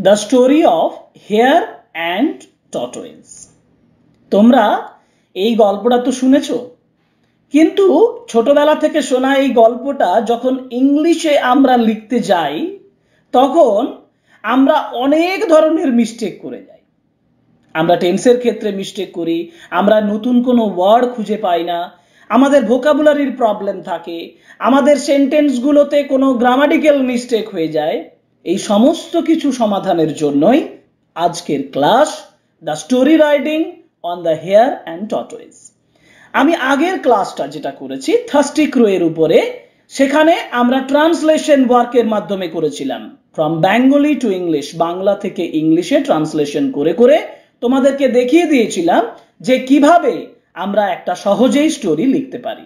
The story of hare and tortoise. তোমরা এই গল্পটা তো শুনেছো, কিন্তু ছোটবেলা থেকে শোনা এই গল্পটা যখন ইংলিশে আমরা লিখতে যাই তখন আমরা অনেক ধরনের মিস্টেক করে যাই। আমরা টেন্সের ক্ষেত্রে মিস্টেক করি, আমরা নতুন কোনো ওয়ার্ড খুঁজে পাই না, আমাদের ভোকাবুলারির প্রবলেম থাকে, আমাদের সেন্টেন্সগুলোতে কোনো গ্রামাটিক্যাল মিস্টেক হয়ে যায়। এই সমস্ত কিছু সমাধানের জন্যই আজকের class, the story writing on the hare and tortoise. আমি আগের ক্লাসটা যেটা করেছি থার্স্টি ক্রো এর উপরে, সেখানে আমরা ট্রান্সলেশন ওয়ার্কের মাধ্যমে করেছিলাম, from Bengali to English, Bangla থেকে ইংলিশে ট্রান্সলেশন করে করে তোমাদেরকে দেখিয়ে দিয়েছিলাম যে কিভাবে আমরা একটা সহজেই স্টোরি লিখতে পারি।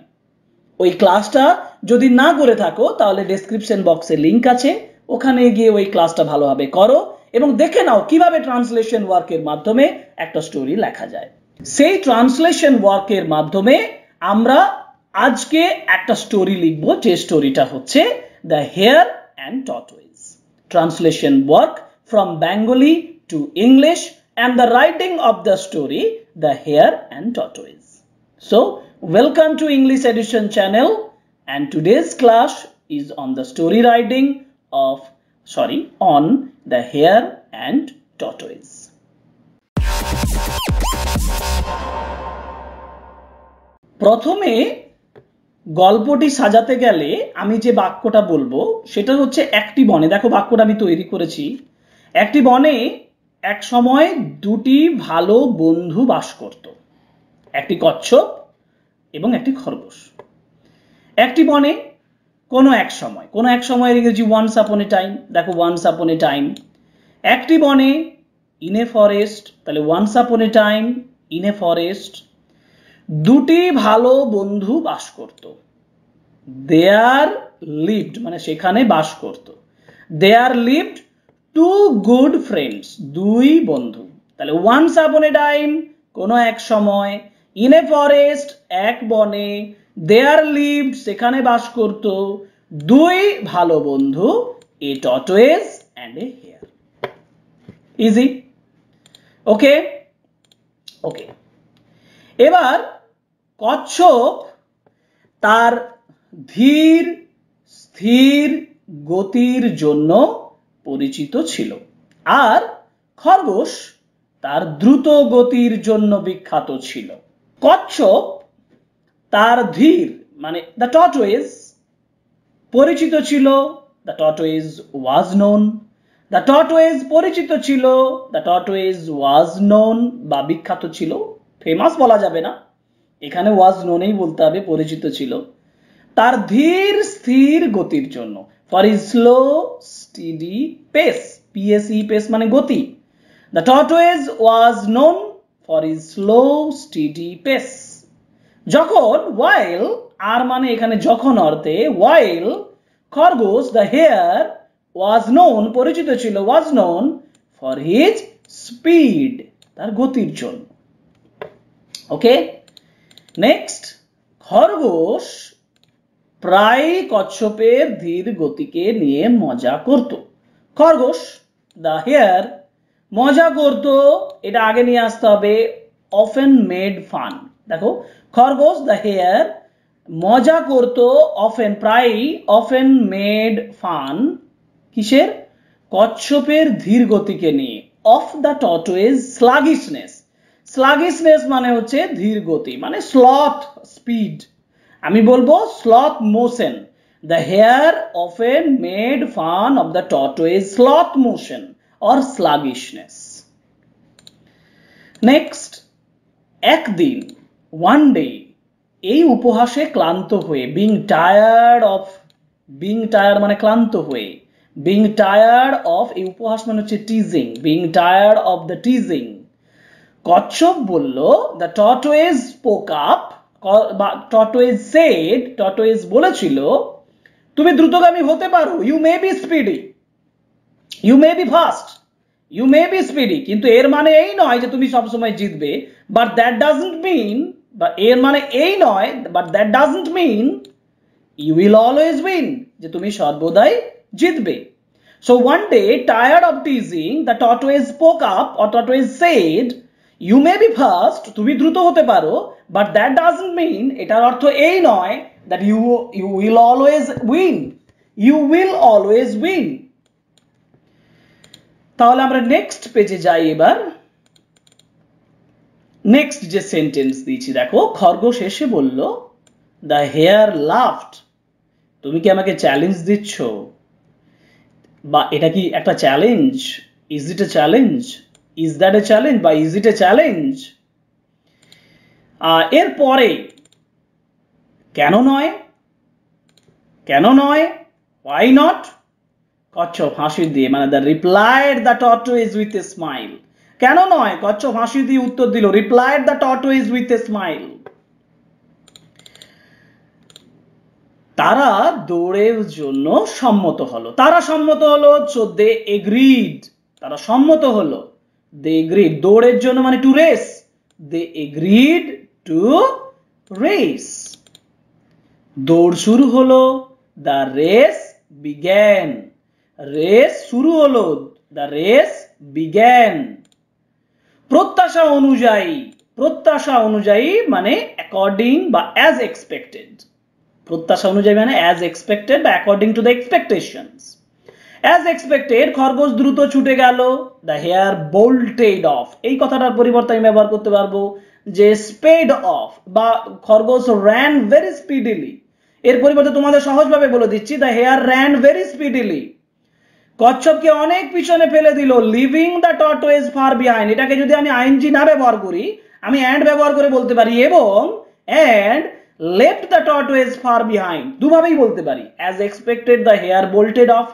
ওই ক্লাসটা যদি না করে থাকো তাহলে ডেসক্রিপশন বক্সে লিংক আছে, ওখানে গিয়ে ওই ক্লাসটা ভালোভাবে করো এবং দেখে নাও কিভাবে ট্রান্সলেশন ওয়ার্কের মাধ্যমে একটা স্টোরি লেখা যায়। সেই ট্রান্সলেশন ওয়ার্কের মাধ্যমে আমরা আজকে একটা স্টোরি লিখবো, যে স্টোরিটা হচ্ছে the hare and tortoise. Translation work from Bengali to English and the writing of the story, The Hare and Tortoise. So, welcome to English Edition channel, and today's class is on the story writing on The Hare and Tortoise. প্রথমে গল্পটি সাজাতে গেলে আমি যে বাক্যটা বলবো সেটা হচ্ছে, একটি বনে, দেখো বাক্যটা আমি তৈরি করেছি, একটি বনে এক সময় দুটি ভালো বন্ধু বাস করত, একটি কচ্ছপ এবং একটি খরগোশ। একটি বনে কোনো এক সময়ের ইংরেজি ওয়ান্স আপন এ টাইম, দেখো ওয়ান্স আপন এ টাইম। একটি বনে, ইন এ ফরেস্ট, তাহলে once upon a time in a forest, দুটি ভালো বন্ধু বাস করত। দেয়ার লিভড মানে সেখানে বাস করত, there lived two good friends, দুই বন্ধু। তাহলে ওয়ান্স আপন এ টাইম কোনো এক সময়, ইন এ ফরেস্ট এক বনে, দেয়ার লিভড সেখানে বাস করত দুই ভালো বন্ধু, a tortoise and a hare. Easy? Okay okay. এবার কচ্ছপ তার ধীর স্থির গতির জন্য পরিচিত ছিল, আর খরগোশ তার দ্রুত গতির জন্য বিখ্যাত ছিল। কচ্ছপ তার ধীর মানে দ্য টর্টয়েজ পরিচিত ছিল, the tortoise was known, the টর্টয়েজ পরিচিত ছিল, দ্য টর্টয়েজ ওয়াজ নোন বা বিখ্যাত ছিল, ফেমাস বলা যাবে না, এখানে ওয়াজ নোনই বলতে হবে, পরিচিত ছিল তার ধীর স্থির গতির জন্য, for his slow steady pace, P S E pace মানে গতি। The tortoise was known for his slow steady pace. যখন, ওয়াইল, আর মানে এখানে যখন অর্থে, ওয়াইল খরগোশ, দ্য হেয়ার ওয়াজ নোন পরিচিত ছিল, ওয়াজ নোন ফর হিজ স্পিড তার গতির জন্য। ওকে, নেক্সট, খরগোশ প্রায় কচ্ছপের ধীর গতিকে নিয়ে মজা করত। খরগোশ, দ্য হেয়ার, মজা করত, এটা আগে নিয়ে আসতে হবে, অফেন মেড ফান। দেখো, খরগোশ দ্য হেয়ার মজা করত, অফেন প্রায়, অফেন মেড ফান কিসের? কচ্ছপের ধীর গতিকে নিয়ে, অফ দ্য টর্টয়েজ স্লাগিশনেস। স্লাগিশনেস মানে হচ্ছে ধীর গতি, মানে স্লথ স্পিড, আমি বলবো sloth motion. The hare often made fun of the tortoise sloth motion or sluggishness. Next, একদিন, ওয়ান ডে, এই উপহাসে ক্লান্ত হয়ে, being tired of, being tired মানে ক্লান্ত হয়ে, বিং টায়ার্ড অফ, এই উপহাস মানে হচ্ছে teasing, being tired of the teasing, কচ্ছপ বলল, দ্য টর্টয়েজ স্পোক আপ, বা টর্টয়েজ সেড, টর্টয়েজ বলেছিল, তুমি দ্রুতগামী হতে পারো, you may be speedy, you may be fast, you may be speedy, কিন্তু এর মানে এই নয় যে তুমি সবসময় জিতবে, বাট দ্যাট ডাজন্ট মিন, বা এর মানে এই নয়, but that doesn't mean you will always win, যে তুমি সর্বদাই জিতবে। So one day, tired of teasing, the tortoise spoke up, or tortoise said, you may be first, তুমি দ্রুত হতে পারো, but that doesn't mean, এটার অর্থ এই নয়, that you will always win. You will always win. তাহলে আমরা নেক্সট পেজে যাই এবার। নেক্সট যে সেন্টেন্স দিয়েছি দেখো, খরগোশ এসে বলল, the hare laughed. তুমি কি আমাকে চ্যালেঞ্জ দিচ্ছ? বা এটা কি একটা challenge? Is it A challenge? Is that a challenge বা ইজ ইট এ চ্যালেঞ্জ? এরপরে কেন নয়? কেন নয়? why not? কচ্ছপ হাসি দিয়ে, মানে the replied the tortoise with a smile. কেন নয়? কচ্ছপ হাসি দিয়ে উত্তর দিল, replied the tortoise with a smile. তারা দৌড়ের জন্য সম্মত হলো। তারা সম্মত হলো, so they agreed. তারা সম্মত হলো, they agreed. দৌড়ের জন্য মানে to race. They agreed to race. দৌড় শুরু হলো, the race began. রেস শুরু হলো, the race began. প্রত্যাশা অনুযায়ী, প্রত্যাশা অনুযায়ী মানে according বা as expected. প্রত্যাশা অনুযায়ী মানে as expected বা according to the expectations. As expected, খরগোশ দ্রুত ছুটে গেল, the hare bolted off. এই কথাটার পরিবর্তে আমি ব্যবহার করতে পারবো যে sped off বা খরগোশ ran very speedily. এর পরিবর্তে তোমাদের সহজভাবে বলে দিচ্ছি, the hare ran very speedily. কচ্ছপকে অনেক পিছনে ফেলে দিল, leaving the tortoise far behind. এটাকে যদি আমি আইএনজি না ব্যবহার করি, আমি and ব্যবহার করে বলতে পারি, এবং and left the tortoise far behind. দুভাবেই বলতে পারি, as expected the hare bolted off,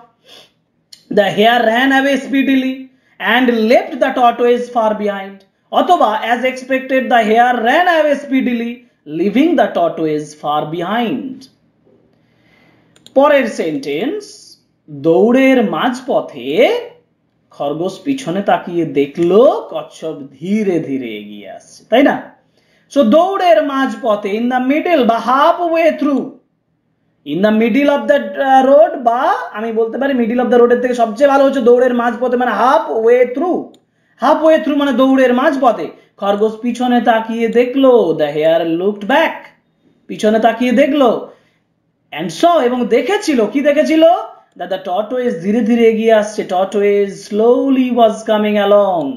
the hare ran away speedily, and left the tortoise far behind. অথবা as expected the hare ran away speedily, leaving the tortoise far behind. পরের sentence, দৌড়ের মাঝপথে খরগোশ পিছনে তাকিয়ে দেখলো কচ্ছপ ধীরে ধীরে এগিয়ে আসছে, তাই না? সো দৌড়ের মাঝপথে, ইন দ্য মিডল বা half way through, in the middle of the road, বা আমি বলতে পারি মিডল অফ দ্য রোডের থেকে সবচেয়ে ভালো হচ্ছে দৌড়ের মাঝপথে মানে half way through. Half way through মানে দৌড়ের মাঝপথে খরগোশ পিছনে তাকিয়ে দেখলো, দ্য হেয়ার লুকড ব্যাক, পিছনে তাকিয়ে দেখলো, and saw এবং দেখেছিল, কি দেখেছিল? that the tortoise ধীরে ধীরে এগিয়ে আসছে, tortoise slowly was coming along.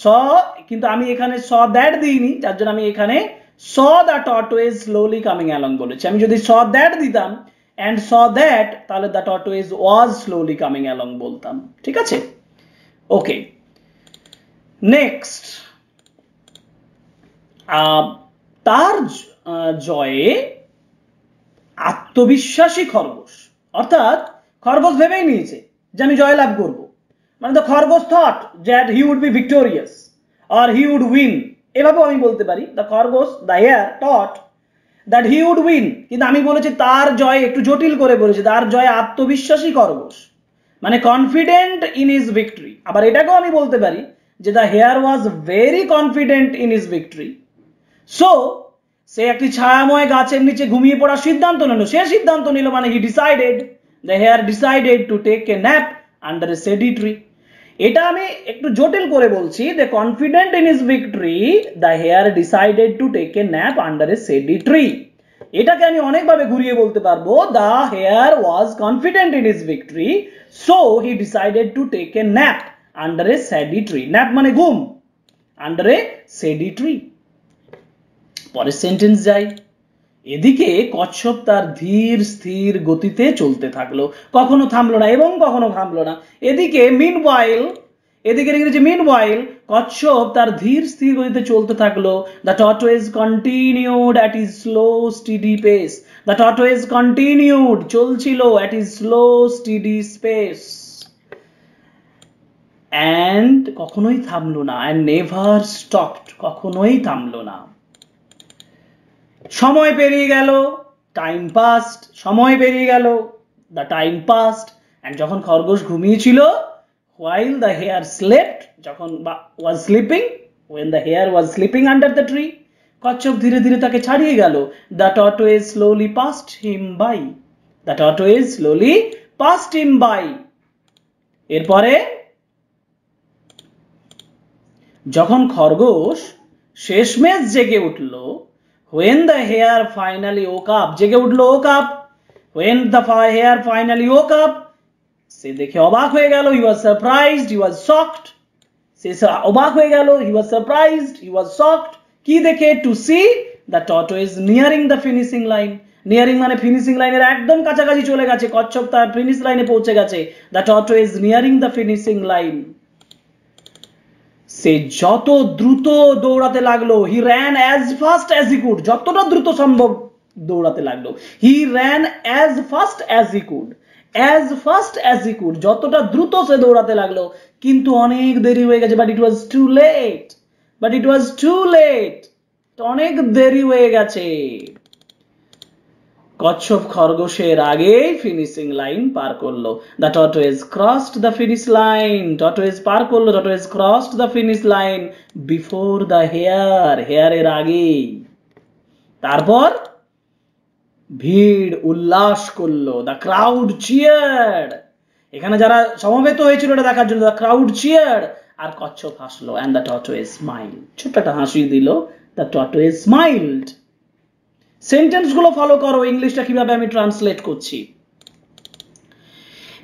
saw, কিন্তু আমি এখানে saw that দিইনি, যার জন্য আমি এখানে saw the tortoise slowly coming along বলেছি। আমি যদি saw that দিতাম and saw that, তাহলে the tortoise was slowly coming along বলতাম, ঠিক আছে? ওকে, নেক্সট, তার জয়ে আত্মবিশ্বাসী খরগোশ, অর্থাৎ খরগোশ ভেবেই নিয়েছে যে আমি জয়লাভ করব, মানে the খরগোশ thought that he would be victorious or he would win, এভাবেও আমি বলতে পারি the খরগোশ, the hare thought that he would win, কিন্তু আমি বলেছি তার জয়, একটু জটিল করে বলেছি, তার জয় আত্মবিশ্বাসী খরগোশ মানে confident in his victory। আবার এটাকেও আমি বলতে পারি যে the hare was very confident in his victory, so সে একটি ছায়াময় গাছের নিচে ঘুমিয়ে পড়ার সিদ্ধান্ত নিল। সে সিদ্ধান্ত নিল মানে he decided, the hare decided to take a nap under a shady tree. এটা আমি একটু জটিল করে বলছি, the confident in his victory, the hare decided to take a nap under a shady tree. এটাকে আমি অনেকভাবে ঘুরিয়ে বলতে পারবো, the hare was confident in his victory, so he decided to take a nap under a shady tree. nap মানে ঘুম, under a shady tree. পরের sentence যাই। এদিকে কচ্ছপ তার ধীর স্থির গতিতে চলতে থাকলো, কখনো থামলো না এবং কখনো থামলো না। এদিকে মিনওয়াইল, এদিকে লিখেছে মিনওয়াইল, কচ্ছপ তার ধীর স্থির গতিতে চলতে থাকলো। The tortoise continued at its slow steady pace. The tortoise continued, চলছিল, at its slow steady pace, and কখনোই থামলো না, অ্যান্ড নেভার স্টপড, কখনোই থামলো না। সময় পেরিয়ে গেল, টাইম পাস্ট, সময় পেরিয়ে গেল, দ্য টাইম পাস্ট, এন্ড যখন খরগোশ ঘুমিয়েছিল, while the hare slept, যখন was sleeping, when the hare was sleeping under the tree, কচ্ছপ ধীরে ধীরে তাকে ছাড়িয়ে গেল। the tortoise slowly passed him by, the tortoise slowly passed him by, এরপরে যখন খরগোশ শেষমেশ জেগে উঠল, when the hare finally woke up, জেগে উঠল woke up, when the hare finally woke up, সে দেখে অবাক হয়ে গেল, he was surprised, he was shocked, সে অবাক হয়ে গেল, he was surprised, he was shocked, কি দেখে? to see the tortoise nearing the finishing line, nearing মানে ফিনিশিং লাইনের একদম কাছাকাছি চলে গেছে, কচ্ছপ তার ফিনিশ লাইনে পৌঁছে গেছে, the tortoise nearing the finishing line, সে যত দ্রুত দৌড়াতে লাগলো, he ran as fast as he could, যতটা দ্রুত সম্ভব দৌড়াতে লাগলো, he ran as fast as he could, as fast as he could, যতটা দ্রুত সে দৌড়াতে লাগলো, কিন্তু অনেক দেরি হয়ে গেছে, but it was too late, but it was too late, অনেক দেরি হয়ে গেছে, কচ্ছপ খরগোশের আগেই ফিনিশিং লাইন পার করলো, the tortoise crossed the finish line, tortoise পার করলো, tortoise crossed the finish line before the hare, হেয়ারের আগেই, তারপর ভিড় উল্লাস করলো, the crowd cheered, এখানে যারা সমবেত হয়েছিল এটা দেখার জন্য, the crowd cheered, আর কচ্ছপ হাসলো, and the tortoise smiled, ছোট্ট একটা হাসি দিল, the tortoise smiled। সেন্টেন্স গুলো ফলো করো, ইংলিশটা কিভাবে আমি ট্রান্সলেট করছি।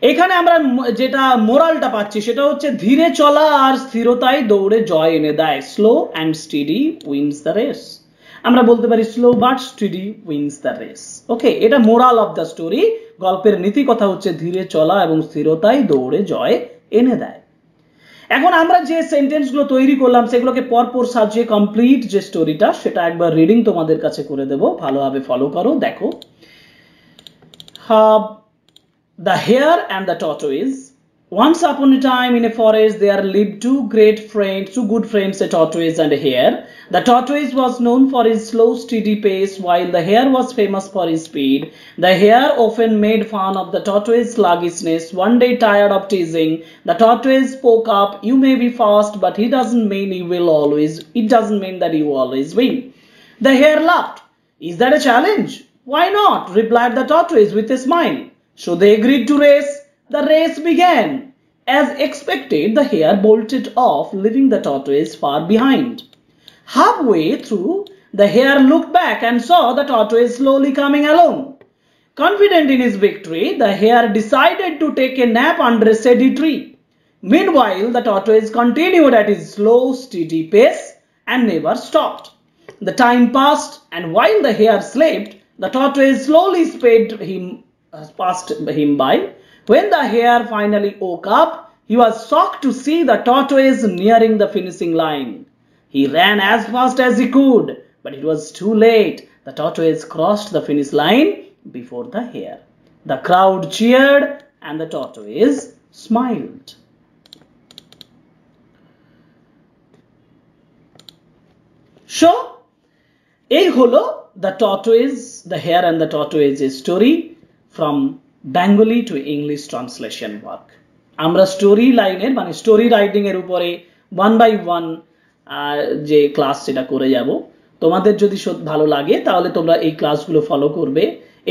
এখানে আমরা যেটা মোরালটা পাচ্ছি সেটা হচ্ছে ধীরে চলা আর স্থিরতাই দৌড়ে জয় এনে দেয়, slow and steady wins the race, আমরা বলতে পারি slow but steady wins the race. Okay, এটা মোরাল অফ দ্য স্টোরি, গল্পের নীতি কথা হচ্ছে ধীরে চলা এবং স্থিরতাই দৌড়ে জয় এনে দেয়। এখন আমরা যে সেন্টেন্সগুলো তৈরি করলাম সেগুলোকে পরপর সাজিয়ে কমপ্লিট যে স্টোরিটা সেটা একবার রিডিং তোমাদের কাছে করে দেব, ভালোভাবে ফলো করো, দেখো। The hare and the tortoise. Once upon a time in a forest there lived two good friends, a tortoise and a hare. The tortoise was known for his slow, steady pace, while the hare was famous for his speed. The hare often made fun of the tortoise's sluggishness. One day, tired of teasing, the tortoise spoke up, "You may be fast, but it doesn't mean that you always win." The hare laughed. "Is that a challenge?" "Why not?" replied the tortoise with a smile. So they agreed to race. The race began. As expected, the hare bolted off, leaving the tortoise far behind. Halfway through, the hare looked back and saw the tortoise slowly coming along. Confident in his victory, the hare decided to take a nap under a shady tree. Meanwhile, the tortoise continued at his slow, steady pace and never stopped. The time passed, and while the hare slept, the tortoise slowly passed him by. When the hare finally woke up, he was shocked to see the tortoise nearing the finishing line. He ran as fast as he could, but it was too late. The tortoise crossed the finish line before the hare. The crowd cheered and the tortoise smiled. So, এই হলো the hare and the tortoise story from Bengali to English translation work. আমরা story লাইনের মানে story writing এর উপরে 1 by 1 যে class সেটা করে যাব। তোমাদের যদি ভালো লাগে তাহলে তোমরা এই ক্লাসগুলো ফলো করবে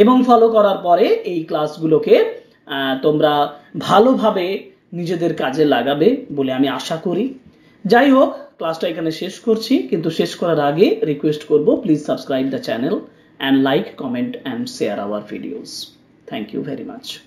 এবং ফলো করার পরে এই ক্লাসগুলোকে তোমরা ভালোভাবে নিজেদের কাজে লাগাবে বলে আমি আশা করি। যাই হোক, ক্লাসটা এখানে শেষ করছি, কিন্তু শেষ করার আগে রিকোয়েস্ট করব, please subscribe the channel and like, comment and share our videos. Thank you very much.